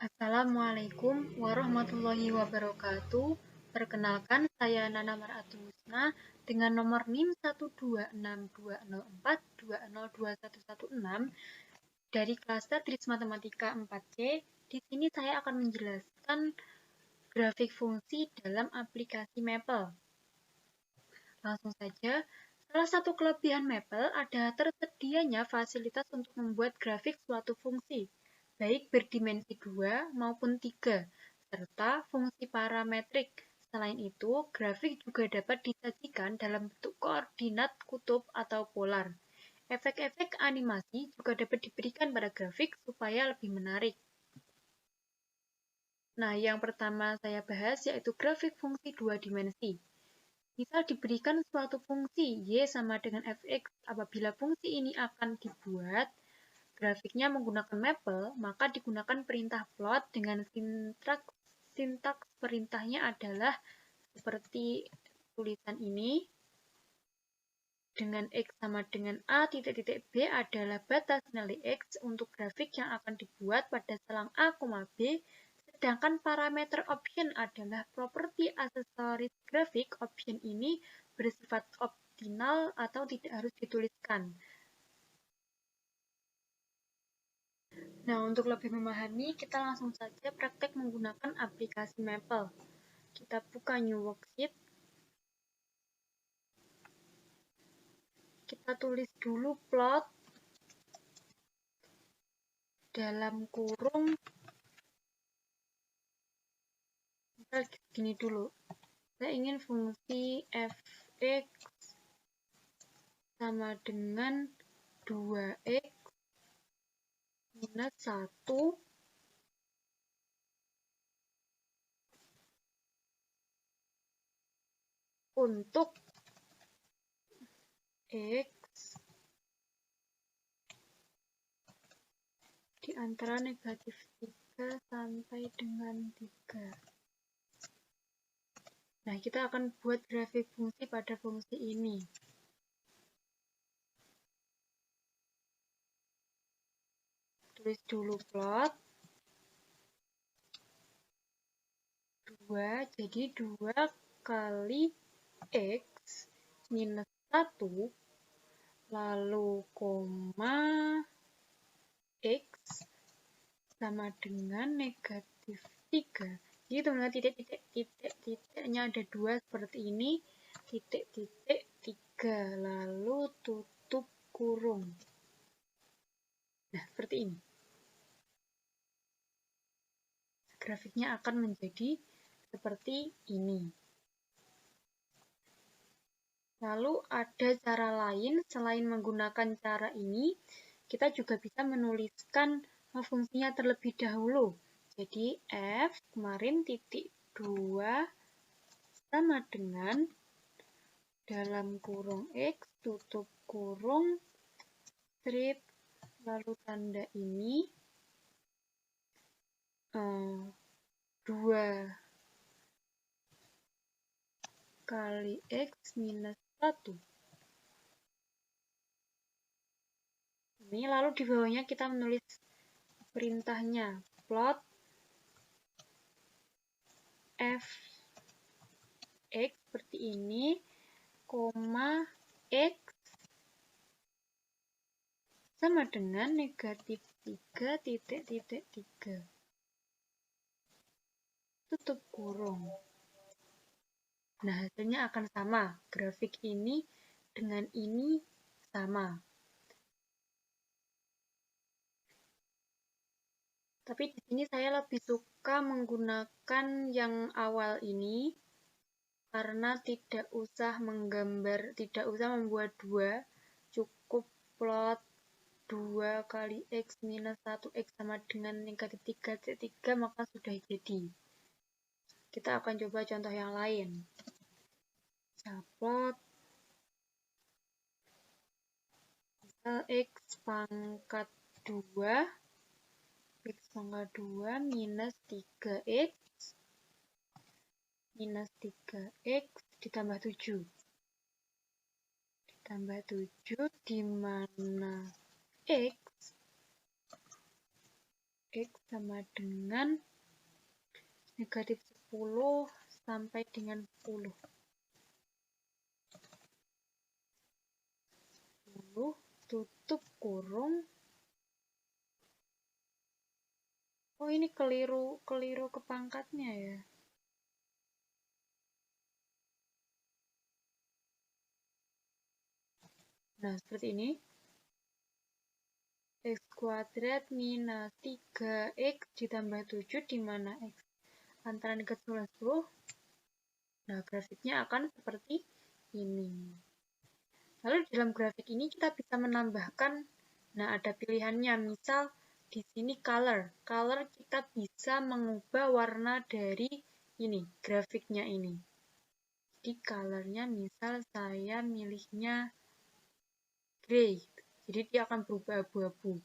Assalamualaikum warahmatullahi wabarakatuh. Perkenalkan, saya Nana Mar'atul Husna dengan nomor NIM 1262042020116 dari kelas Tris Matematika 4C. Di sini saya akan menjelaskan grafik fungsi dalam aplikasi Maple. Langsung saja, salah satu kelebihan Maple adalah tersedianya fasilitas untuk membuat grafik suatu fungsi, baik berdimensi 2 maupun 3, serta fungsi parametrik. Selain itu, grafik juga dapat disajikan dalam bentuk koordinat kutub atau polar. Efek-efek animasi juga dapat diberikan pada grafik supaya lebih menarik. Nah, yang pertama saya bahas yaitu grafik fungsi 2 dimensi. Misal diberikan suatu fungsi y sama dengan fx, apabila fungsi ini akan dibuat grafiknya menggunakan Maple, maka digunakan perintah plot dengan sintaks perintahnya adalah seperti tulisan ini. Dengan x sama dengan a titik-titik b adalah batas nilai x untuk grafik yang akan dibuat pada selang a, b. Sedangkan parameter option adalah properti aksesoris grafik. Option ini bersifat optional atau tidak harus dituliskan. Nah, untuk lebih memahami, kita langsung saja praktek menggunakan aplikasi Maple. Kita buka new worksheet. Kita tulis dulu plot dalam kurung. Kita gini dulu. Saya ingin fungsi fx sama dengan 2x minus 1 untuk x di antara negatif 3 sampai dengan 3. Nah, kita akan buat grafik fungsi pada fungsi ini. Tulis dulu plot 2, jadi 2 kali x minus 1, lalu koma x sama dengan negatif 3. Jadi teman-teman titik-titiknya ada 2 seperti ini, titik-titik 3, lalu tutup kurung. Nah, seperti ini. Grafiknya akan menjadi seperti ini. Lalu ada cara lain selain menggunakan cara ini, kita juga bisa menuliskan fungsinya terlebih dahulu. Jadi f kemarin titik 2 sama dengan dalam kurung x tutup kurung strip lalu tanda ini 2 kali x minus 1. Ini lalu di bawahnya kita menulis perintahnya plot f x seperti ini, koma x sama dengan negatif 3 titik-titik 3. Tutup kurung. Nah, hasilnya akan sama. Grafik ini dengan ini sama. Tapi di sini saya lebih suka menggunakan yang awal ini karena tidak usah membuat 2, cukup plot 2 kali x minus 1x sama dengan negatif 3, maka sudah jadi. Kita akan coba contoh yang lain. Plot misal x pangkat 2 minus 3x minus 3x ditambah 7. Ditambah 7 di mana x X sama dengan negatif 10 sampai dengan 10. 10 tutup kurung. Oh, ini keliru ke pangkatnya ya. Nah, seperti ini. X kuadrat minus 3X ditambah 7, di mana X antara negatif 10 dan 10. Nah, grafiknya akan seperti ini. Lalu dalam grafik ini kita bisa menambahkan, nah ada pilihannya, misal di sini color. Color kita bisa mengubah warna dari ini, grafiknya ini. Jadi colornya misal saya milihnya gray, jadi dia akan berubah abu-abu.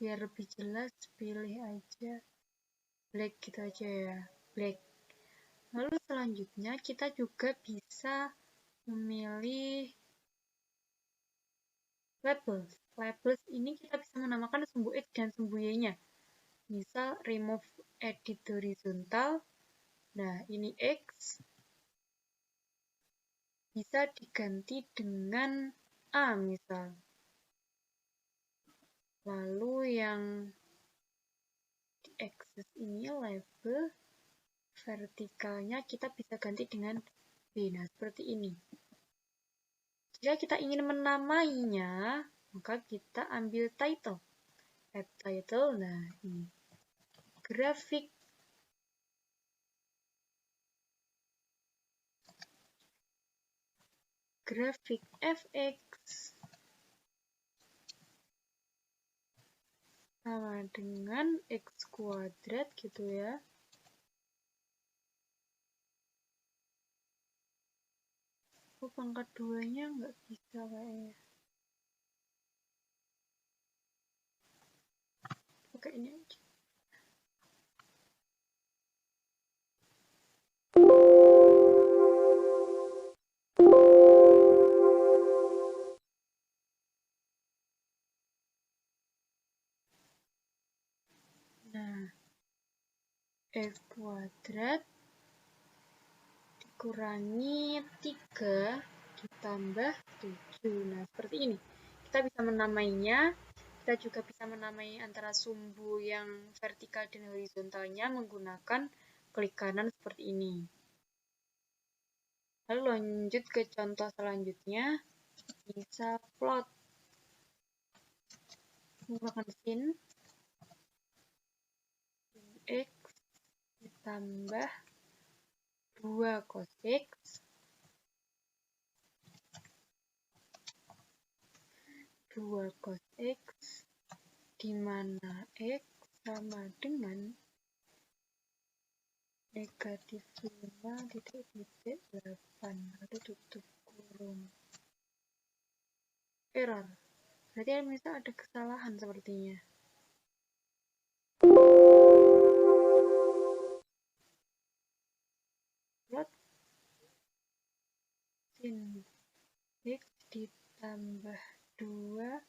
Biar lebih jelas, pilih aja black gitu aja ya, black. Lalu selanjutnya kita juga bisa memilih labels. Labels ini kita bisa menamakan sumbu X dan sumbu Y-nya. Misal remove edit horizontal. Nah, ini X bisa diganti dengan A misal. Lalu yang di axis ini label vertikalnya kita bisa ganti dengan B. Nah, seperti ini. Jika kita ingin menamainya, maka kita ambil title. Add title, nah ini. Grafik. Grafik fx sama dengan x kuadrat gitu ya. Oh, pangkat 2-nya nggak bisa kayaknya. Pakai ini aja. Nah, x kuadrat dikurangi 3 ditambah 7. Nah, seperti ini. Kita bisa menamainya. Kita juga bisa menamai antara sumbu yang vertikal dan horizontalnya menggunakan klik kanan seperti ini. Lalu lanjut ke contoh selanjutnya. Bisa plot menggunakan sin X ditambah 2 cos X di mana X sama dengan negatif 5,8, lalu tutup kurung. Error. Berarti misal ada kesalahan sepertinya. Plot sin X ditambah 2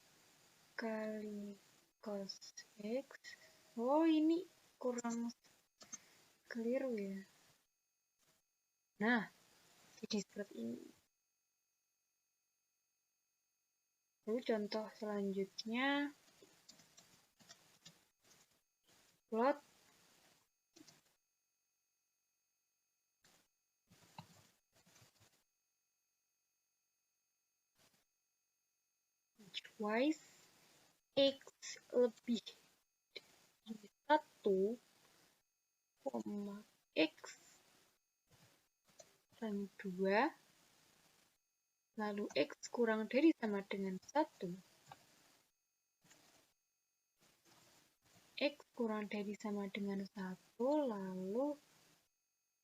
kali cos X. Oh, ini kurang keliru ya. Nah, jadi seperti ini. Lalu contoh selanjutnya, plot wise X lebih dari 1, X dan 2, lalu X kurang dari sama dengan 1, X kurang dari sama dengan 1, lalu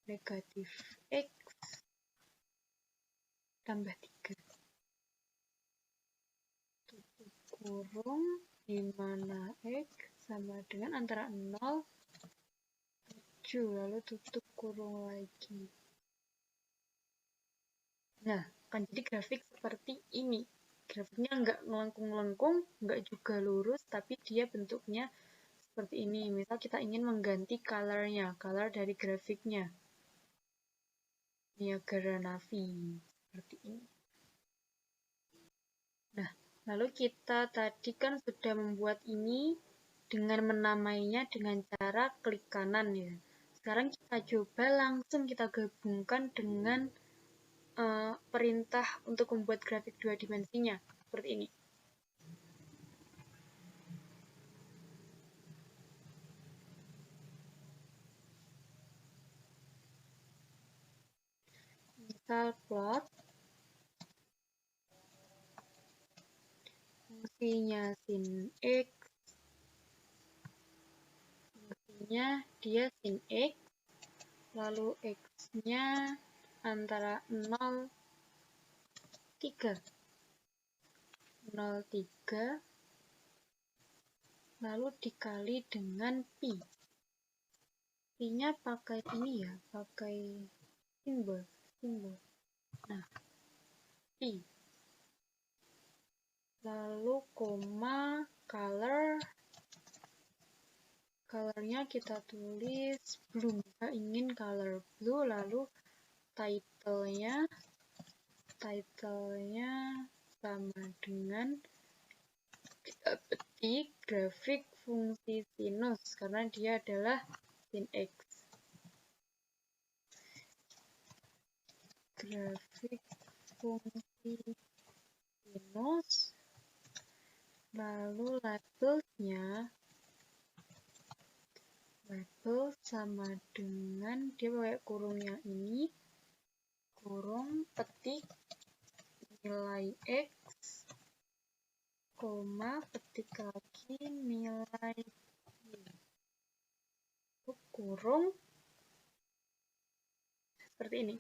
negatif X tambah 3. Tutup kurung, di mana X sama dengan antara 0, 7, lalu tutup kurung lagi. Nah, akan jadi grafik seperti ini. Grafiknya nggak melengkung-lengkung, nggak juga lurus, tapi dia bentuknya seperti ini. Misal kita ingin mengganti color-nya, color dari grafiknya. Niagara Navy, seperti ini. Nah, lalu kita tadi kan sudah membuat ini dengan menamainya dengan cara klik kanan ya. Sekarang kita coba langsung kita gabungkan dengan perintah untuk membuat grafik 2 dimensinya, seperti ini. Misal plot, fungsinya sin X, fungsinya dia sin X, lalu X-nya antara 0, 3, 0, 3, lalu dikali dengan pi. Pi-nya pakai ini ya, pakai simbol. Nah, pi. Lalu koma, colornya kita tulis blue. Kita ingin color blue, lalu title-nya sama dengan kita petik grafik fungsi sinus karena dia adalah sin X. Grafik fungsi sinus, lalu labelnya label sama dengan dia pakai kurung yang ini, kurung petik nilai X, koma petik lagi nilai Y, kurung seperti ini.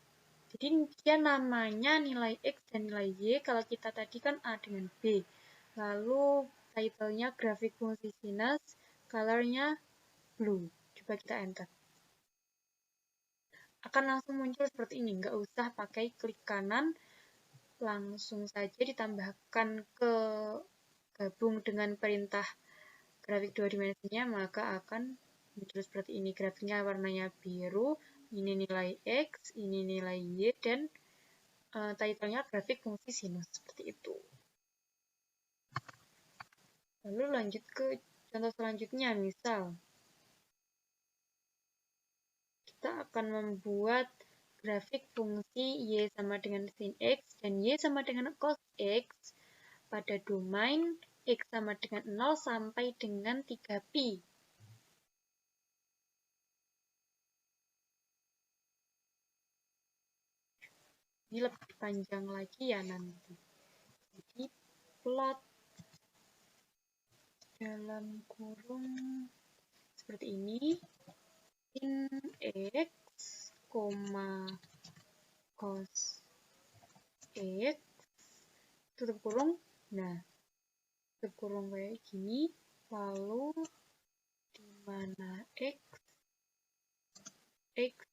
Jadi dia namanya nilai X dan nilai Y, kalau kita tadi kan A dengan B. Lalu title-nya grafik fungsi sinus, color-nya blue. Coba kita enter. Akan langsung muncul seperti ini, nggak usah pakai klik kanan, langsung saja ditambahkan ke gabung dengan perintah grafik 2 dimensinya, maka akan muncul seperti ini. Grafiknya warnanya biru, ini nilai X, ini nilai Y, dan title-nya grafik fungsi sinus, seperti itu. Lalu lanjut ke contoh selanjutnya, misal kita akan membuat grafik fungsi Y sama dengan sin X dan Y sama dengan cos X pada domain X sama dengan 0 sampai dengan 3pi. Ini lebih panjang lagi ya nanti. Jadi plot dalam kurung seperti ini, sin X, cos X, tutup kurung. Nah, tutup kurung kayak gini, lalu di mana X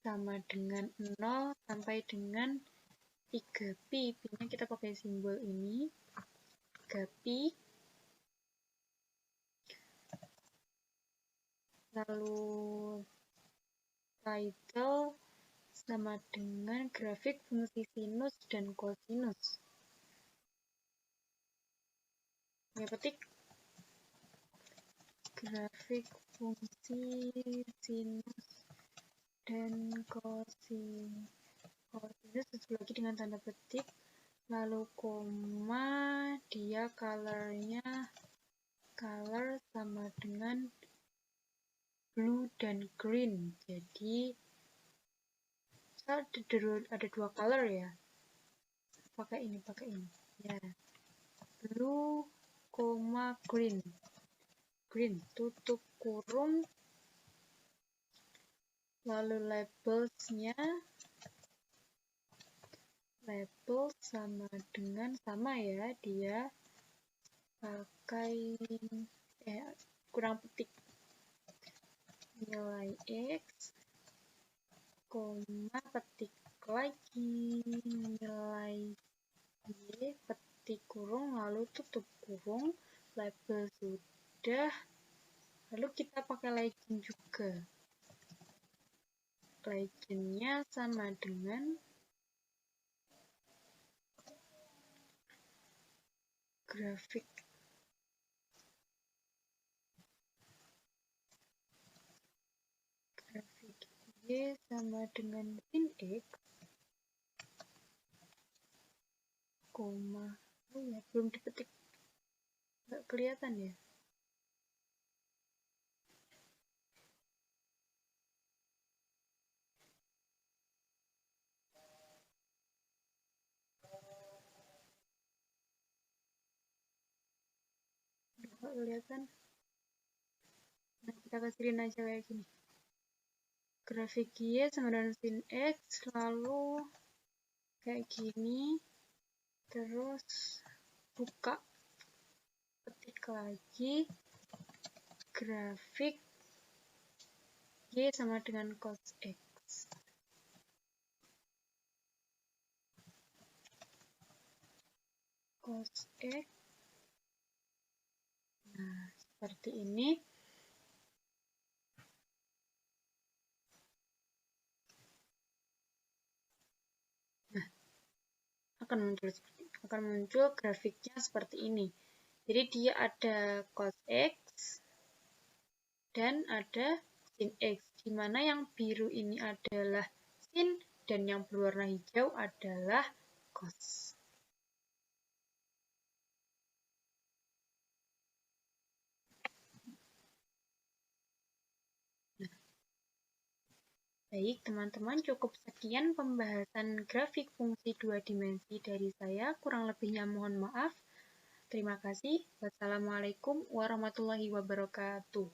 sama dengan 0 sampai dengan 3pi. Pi-nya kita pakai simbol ini, 3pi. Lalu title sama dengan grafik fungsi sinus dan kosinus. Ya, petik grafik fungsi sinus dan kosinus tutup lagi dengan tanda petik, lalu koma, dia color sama dengan blue dan green. Jadi ada dua color ya, pakai ini ya, blue koma green, tutup kurung, lalu labelsnya label sama dengan ya, dia pakai kurang petik nilai X, koma petik lagi nilai Y, ketik kurung, lalu tutup kurung, label sudah, lalu kita pakai legend juga. Legendnya sama dengan grafik. Grafik Y sama dengan sin X, koma, oh ya belum dipetik, nggak kelihatan ya. Nggak kelihatan. Nah, kita kecilin aja kayak gini. Grafik Y sama dengan sin X, lalu kayak gini, terus buka, ketik lagi grafik Y sama dengan cos X. Cos X. Nah, seperti ini. Nah, akan muncul grafiknya seperti ini. Jadi dia ada cos X dan ada sin X, di mana yang biru ini adalah sin dan yang berwarna hijau adalah cos. Baik, teman-teman, cukup sekian pembahasan grafik fungsi dua dimensi dari saya. Kurang lebihnya mohon maaf. Terima kasih. Wassalamualaikum warahmatullahi wabarakatuh.